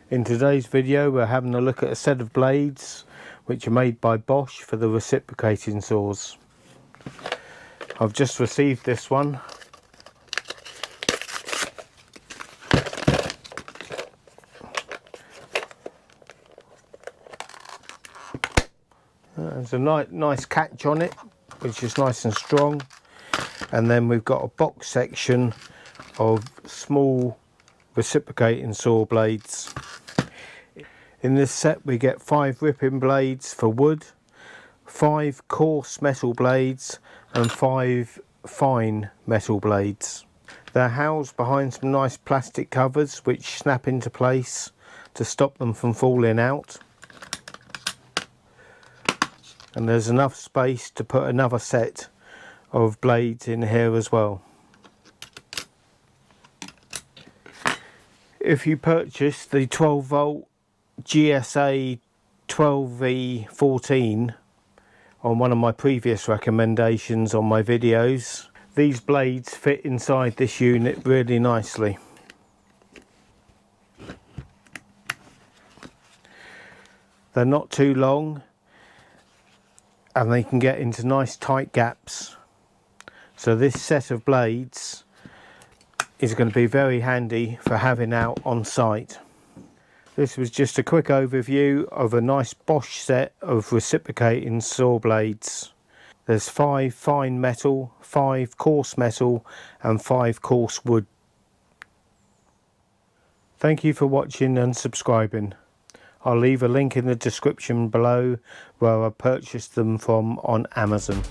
In today's video we're having a look at a set of blades which are made by Bosch for the reciprocating saws. I've just received this one. There's a nice catch on it, which is nice and strong, and then we've got a box section of small reciprocating saw blades. In this set we get 5 ripping blades for wood, 5 coarse metal blades and 5 fine metal blades. They're housed behind some nice plastic covers which snap into place to stop them from falling out. And there's enough space to put another set of blades in here as well. If you purchase the 12 volt GSA 12V14 on one of my previous recommendations on my videos, these blades fit inside this unit really nicely. They're not too long and they can get into nice tight gaps. So this set of blades is going to be very handy for having out on site. This was just a quick overview of a nice Bosch set of reciprocating saw blades. There's 5 fine metal, 5 coarse metal and 5 coarse wood. Thank you for watching and subscribing. I'll leave a link in the description below where I purchased them from on Amazon.